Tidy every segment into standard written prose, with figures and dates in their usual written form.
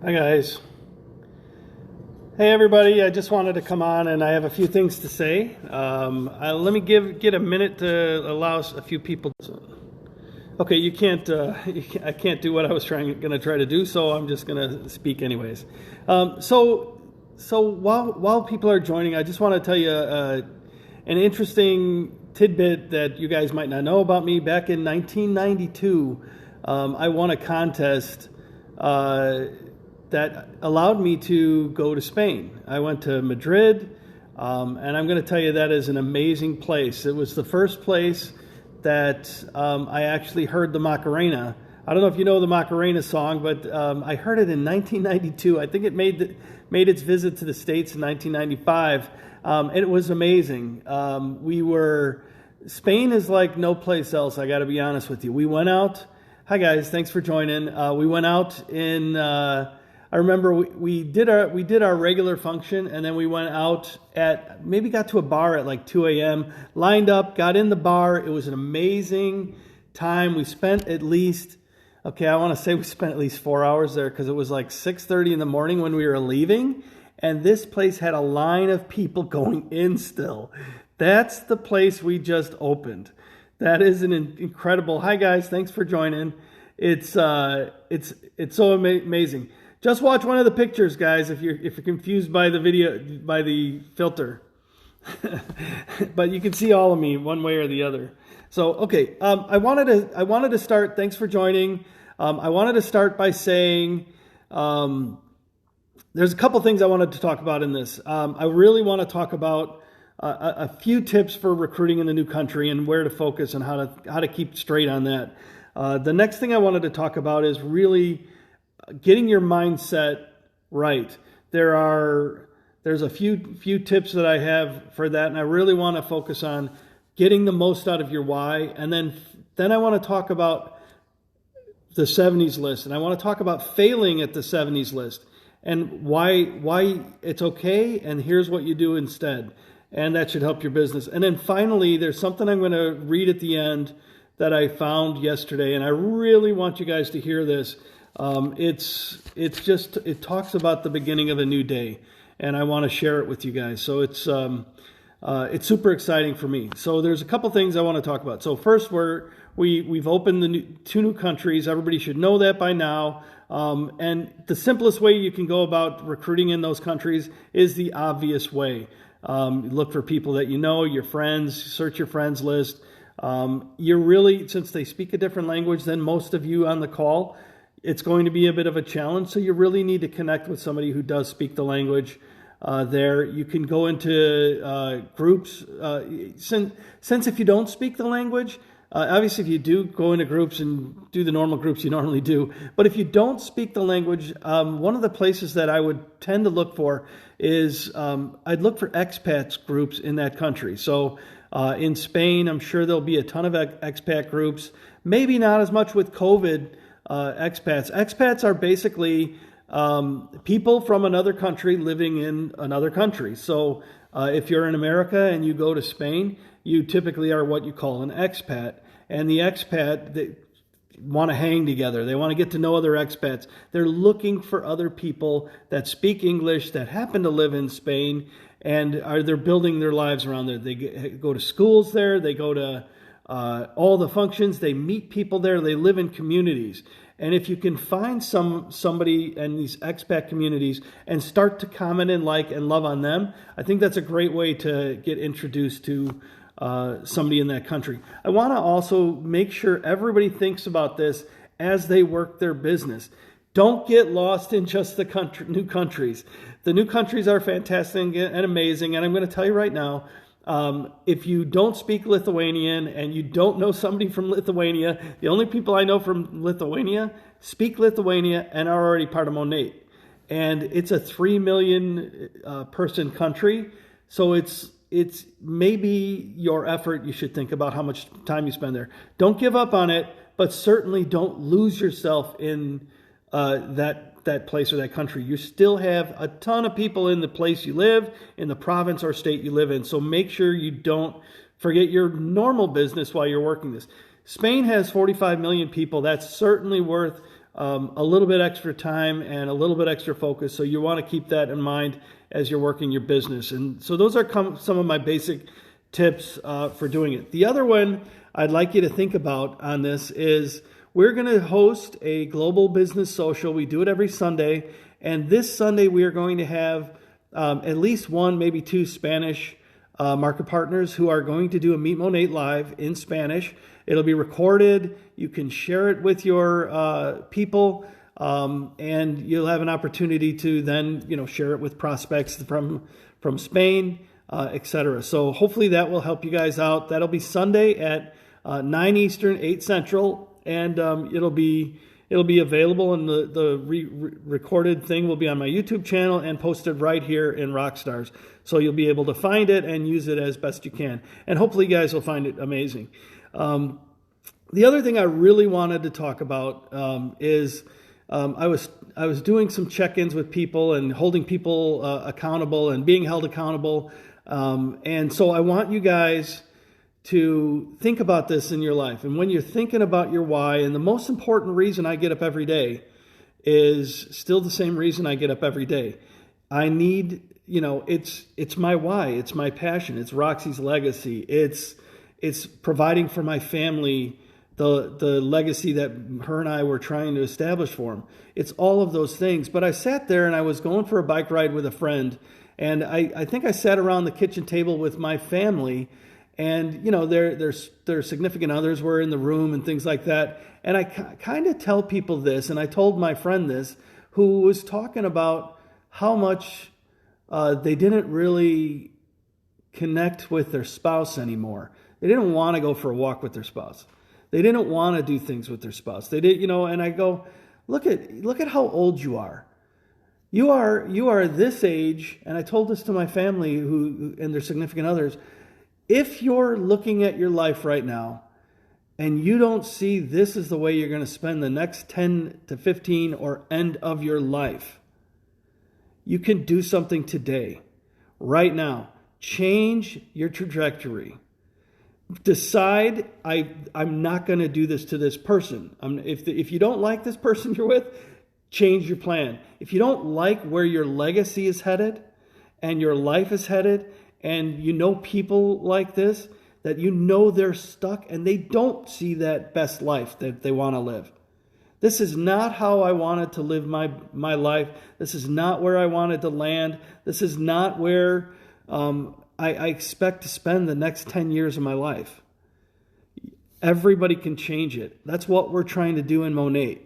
Hi guys. Hey everybody, I just wanted to come on and I have a few things to say. Let me get a minute to allow a few people. Okay, I can't do what I was going to try to do, so I'm just going to speak anyways. So while people are joining, I just want to tell you an interesting tidbit that you guys might not know about me. Back in 1992, I won a contest that allowed me to go to Spain. I went to Madrid, and I'm going to tell you that is an amazing place. It was the first place that I actually heard the Macarena. I don't know if you know the Macarena song, but I heard it in 1992. I think it made its visit to the States in 1995, and it was amazing. Spain is like no place else, I got to be honest with you. We went out. Hi guys, thanks for joining. We went out in. I remember we did our regular function, and then we went out got to a bar at like 2 a.m. Lined up, got in the bar. It was an amazing time. We spent at least 4 hours there because it was like 6:30 in the morning when we were leaving, and this place had a line of people going in still. That's the place we just opened. That is an incredible. Hi guys, thanks for joining. It's so amazing. Just watch one of the pictures, guys, if you're confused by the video, by the filter. But you can see all of me one way or the other. So, okay, I wanted to start. Thanks for joining. I wanted to start by saying there's a couple things I wanted to talk about in this. I really want to talk about a few tips for recruiting in the new country and where to focus and how to keep straight on that. The next thing I wanted to talk about is really getting your mindset right. There's a few tips that I have for that, and I really want to focus on getting the most out of your why. And then I want to talk about the 70s list, and I want to talk about failing at the 70s list and why it's okay, and here's what you do instead. And that should help your business. And then finally, there's something I'm going to read at the end that I found yesterday, and I really want you guys to hear this. It talks about the beginning of a new day, and I want to share it with you guys. So it's super exciting for me. So there's a couple things I want to talk about. So first, we've opened two new countries. Everybody should know that by now. And the simplest way you can go about recruiting in those countries is the obvious way. Look for people that you know, your friends, search your friends list. Since they speak a different language than most of you on the call, it's going to be a bit of a challenge. So you really need to connect with somebody who does speak the language there. You can go into groups. Since if you don't speak the language, obviously if you do go into groups and do the normal groups you normally do, but if you don't speak the language, one of the places that I would tend to look for is I'd look for expats groups in that country. So in Spain, I'm sure there'll be a ton of expat groups. Maybe not as much with COVID expats. Expats are basically people from another country living in another country. So if you're in America and you go to Spain, you typically are what you call an expat. And the expat, they want to hang together. They want to get to know other expats. They're looking for other people that speak English, that happen to live in Spain, and they're building their lives around there. They go to schools there. They go to all the functions. They meet people there. They live in communities. And if you can find somebody in these expat communities and start to comment and like and love on them, I think that's a great way to get introduced to somebody in that country. I want to also make sure everybody thinks about this as they work their business. Don't get lost in just the new countries. The new countries are fantastic and amazing, and I'm going to tell you right now, if you don't speak Lithuanian and you don't know somebody from Lithuania, the only people I know from Lithuania speak Lithuania and are already part of Monate. And it's a 3 million person country, so it's maybe your effort. You should think about how much time you spend there. Don't give up on it, but certainly don't lose yourself in that place or that country. You still have a ton of people in the place you live, in the province or state you live in. So make sure you don't forget your normal business while you're working this. Spain has 45 million people. That's certainly worth a little bit extra time and a little bit extra focus. So you want to keep that in mind as you're working your business. And so those are some of my basic tips for doing it. The other one I'd like you to think about on this is we're going to host a global business social. We do it every Sunday. And this Sunday we are going to have at least one, maybe two Spanish market partners who are going to do a Meet Monate live in Spanish. It'll be recorded. You can share it with your people, and you'll have an opportunity to then, share it with prospects from Spain, etc. So hopefully that will help you guys out. That'll be Sunday at 9 Eastern, 8 Central, and it'll be available, and the recorded thing will be on my YouTube channel and posted right here in Rockstars. So you'll be able to find it and use it as best you can. And hopefully you guys will find it amazing. The other thing I really wanted to talk about is I was doing some check-ins with people and holding people accountable and being held accountable. And so I want you guys to think about this in your life. And when you're thinking about your why, and the most important reason I get up every day is still the same reason I get up every day. I need, it's my why, it's my passion, it's Roxy's legacy, it's providing for my family the legacy that her and I were trying to establish for them. It's all of those things. But I sat there and I was going for a bike ride with a friend, and I think I sat around the kitchen table with my family, and their significant others were in the room and things like that. And I kind of tell people this, and I told my friend this, who was talking about how much they didn't really connect with their spouse anymore. They didn't want to go for a walk with their spouse. They didn't want to do things with their spouse. They did, and I go, look at how old you are. You are this age, and I told this to my family who and their significant others. If you're looking at your life right now and you don't see this is the way you're going to spend the next 10 to 15 or end of your life, you can do something today, right now. Change your trajectory. Decide, I'm not going to do this to this person. If you don't like this person you're with, change your plan. If you don't like where your legacy is headed and your life is headed, and people like this, that they're stuck and they don't see that best life that they want to live. This is not how I wanted to live my life. This is not where I wanted to land. This is not where I expect to spend the next 10 years of my life. Everybody can change it. That's what we're trying to do in Monate.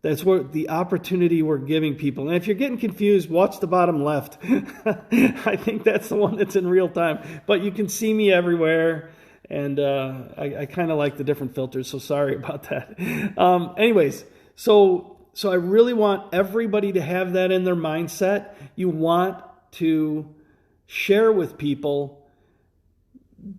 That's what the opportunity we're giving people. And if you're getting confused, watch the bottom left. I think that's the one that's in real time. But you can see me everywhere. And I kind of like the different filters, so sorry about that. Anyways, so I really want everybody to have that in their mindset. You want to share with people,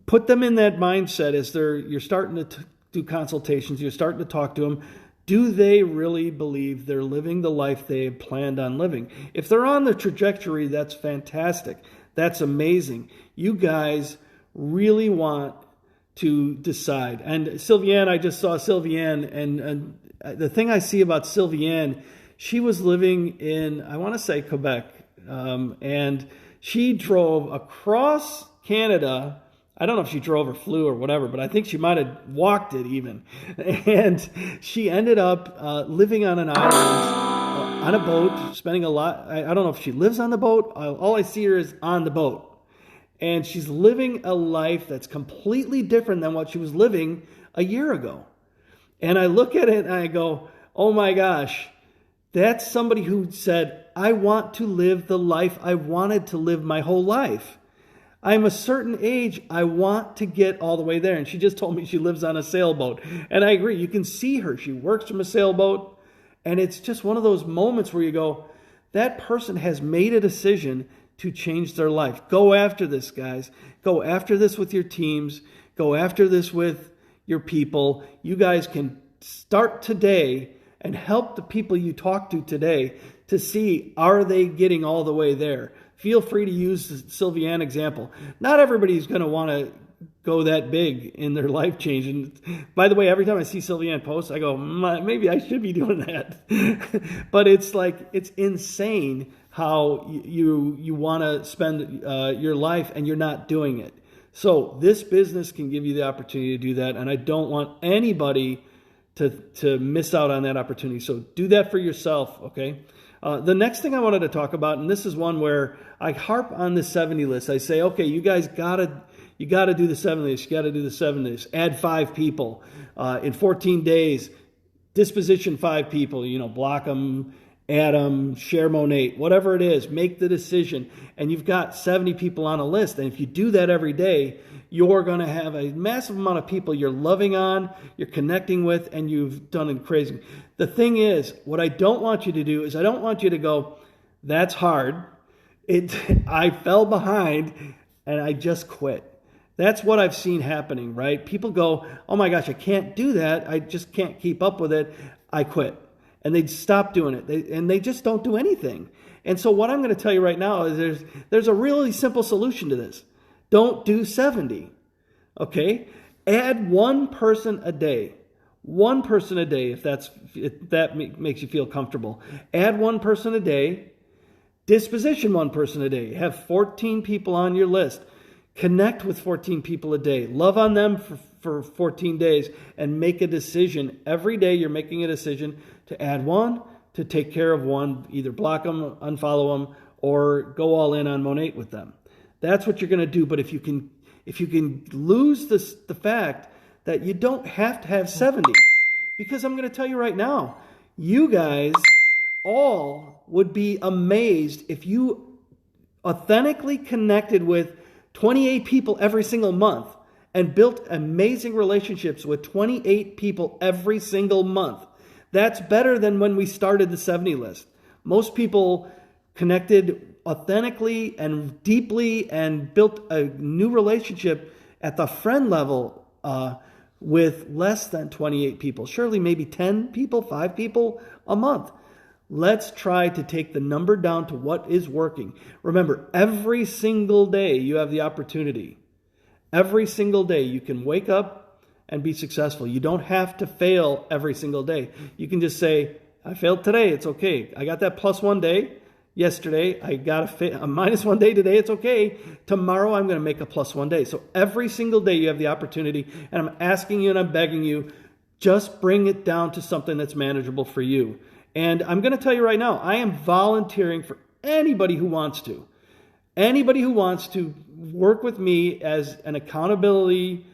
put them in that mindset as you're starting to do consultations, you're starting to talk to them. Do they really believe they're living the life they had planned on living? If they're on the trajectory, that's fantastic. That's amazing. You guys really want to decide. And Sylviane, I just saw Sylviane, and the thing I see about Sylviane, she was living in, I want to say Quebec, and she drove across Canada. I don't know if she drove or flew or whatever, but I think she might have walked it even. And she ended up living on an island, on a boat, spending a lot. I don't know if she lives on the boat. All I see her is on the boat. And she's living a life that's completely different than what she was living a year ago. And I look at it and I go, oh my gosh, that's somebody who said, I want to live the life I wanted to live my whole life. I'm a certain age, I want to get all the way there. And she just told me she lives on a sailboat. And I agree, you can see her. She works from a sailboat. And it's just one of those moments where you go, that person has made a decision to change their life. Go after this, guys. Go after this with your teams. Go after this with your people. You guys can start today and help the people you talk to today to see, are they getting all the way there? Feel free to use the Sylviane example. Not everybody's going to want to go that big in their life change. And by the way, every time I see Sylvianne post, I go, maybe I should be doing that. But it's like, it's insane how you want to spend your life and you're not doing it. So this business can give you the opportunity to do that. And I don't want anybody to miss out on that opportunity. So do that for yourself, okay? The next thing I wanted to talk about, and this is one where I harp on the 70 list. I say, okay, you guys you gotta do the 70 list. You gotta do the 7 list. Add 5 people in 14 days. Disposition 5 people. Block them, add them, share Monate, whatever it is. Make the decision, and you've got 70 people on a list. And if you do that every day, you're going to have a massive amount of people you're loving on, you're connecting with, and you've done it crazy. The thing is, what I don't want you to do is I don't want you to go, that's hard. I fell behind and I just quit. That's what I've seen happening, right? People go, oh my gosh, I can't do that. I just can't keep up with it. I quit. And they stop doing it. And they just don't do anything. And so what I'm going to tell you right now is there's a really simple solution to this. Don't do 70, okay? Add one person a day. One person a day, if that makes you feel comfortable. Add one person a day. Disposition one person a day. Have 14 people on your list. Connect with 14 people a day. Love on them for 14 days and make a decision. Every day you're making a decision to add one, to take care of one, either block them, unfollow them, or go all in on Monate with them. That's what you're going to do. But if you can lose the fact that you don't have to have 70, because I'm going to tell you right now, you guys all would be amazed if you authentically connected with 28 people every single month and built amazing relationships with 28 people every single month. That's better than when we started the 70 list. Most people connected authentically and deeply and built a new relationship at the friend level with less than 28 people. Surely maybe 10 people, 5 people a month. Let's try to take the number down to what is working. Remember, every single day you have the opportunity. Every single day you can wake up and be successful. You don't have to fail every single day. You can just say, I failed today, it's okay. I got that +1 day yesterday. I got a -1 day today, it's okay. Tomorrow I'm going to make a +1 day. So every single day you have the opportunity, and I'm asking you and I'm begging you, just bring it down to something that's manageable for you. And I'm going to tell you right now, I am volunteering for anybody who wants to. Anybody who wants to work with me as an accountability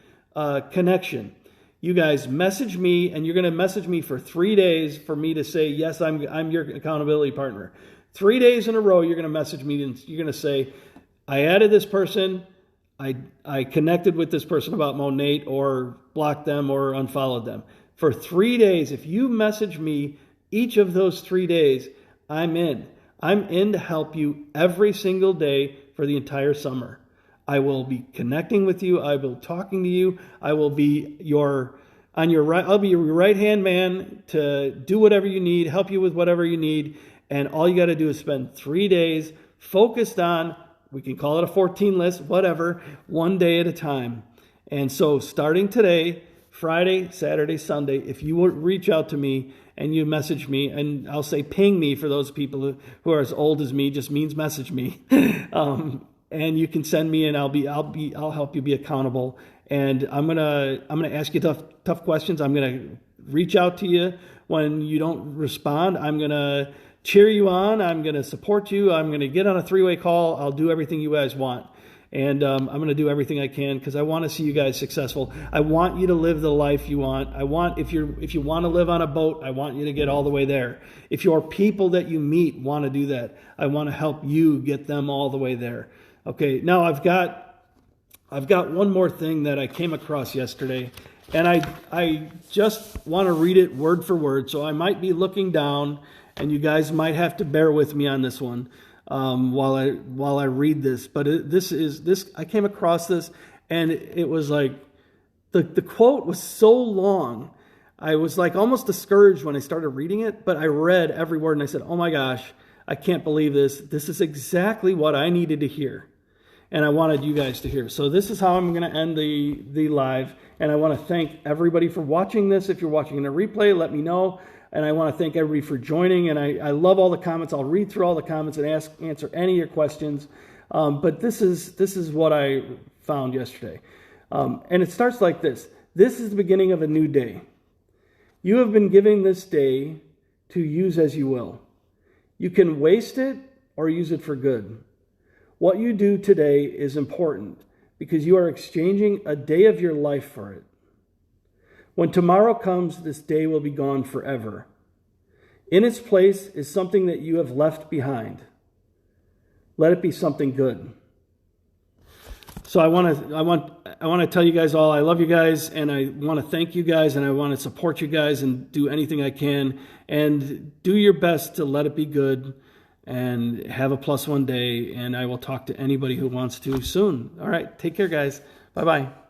connection. You guys message me, and you're going to message me for 3 days for me to say, yes, I'm your accountability partner. 3 days in a row, you're going to message me and you're going to say, I added this person, I connected with this person about Monate, or blocked them or unfollowed them. For 3 days, if you message me each of those 3 days, I'm in. I'm in to help you every single day for the entire summer. I will be connecting with you. I will be talking to you. I will be I'll be your right-hand man to do whatever you need, help you with whatever you need. And all you got to do is spend 3 days focused on, we can call it a 14 list, whatever, one day at a time. And so starting today, Friday, Saturday, Sunday, if you would reach out to me and you message me, and I'll say ping me for those people who are as old as me, just means message me. And you can send me, and I'll help you be accountable. And I'm gonna ask you tough questions. I'm gonna reach out to you when you don't respond. I'm gonna cheer you on. I'm gonna support you. I'm gonna get on a 3-way call. I'll do everything you guys want. And I'm going to do everything I can because I want to see you guys successful. I want you to live the life you want. If you want to live on a boat, I want you to get all the way there. If your people that you meet want to do that, I want to help you get them all the way there. Okay, now I've got one more thing that I came across yesterday, and I just want to read it word for word. So I might be looking down, and you guys might have to bear with me on this one. While I read this, but I came across this, and it was like the quote was so long, I was like almost discouraged when I started reading it. But I read every word, and I said, "Oh my gosh, I can't believe this! This is exactly what I needed to hear." and I wanted you guys to hear. So this is how I'm going to end the live, and I want to thank everybody for watching this. If you're watching in a replay, let me know. And I want to thank everybody for joining, and I love all the comments. I'll read through all the comments and answer any of your questions. But this is what I found yesterday. And it starts like this. This is the beginning of a new day. You have been given this day to use as you will. You can waste it or use it for good. What you do today is important because you are exchanging a day of your life for it. When tomorrow comes, this day will be gone forever. In its place is something that you have left behind. Let it be something good. So I want to tell you guys all I love you guys, and I want to thank you guys, and I want to support you guys and do anything I can, and do your best to let it be good and have a +1 day, and I will talk to anybody who wants to soon. All right, take care, guys. Bye-bye.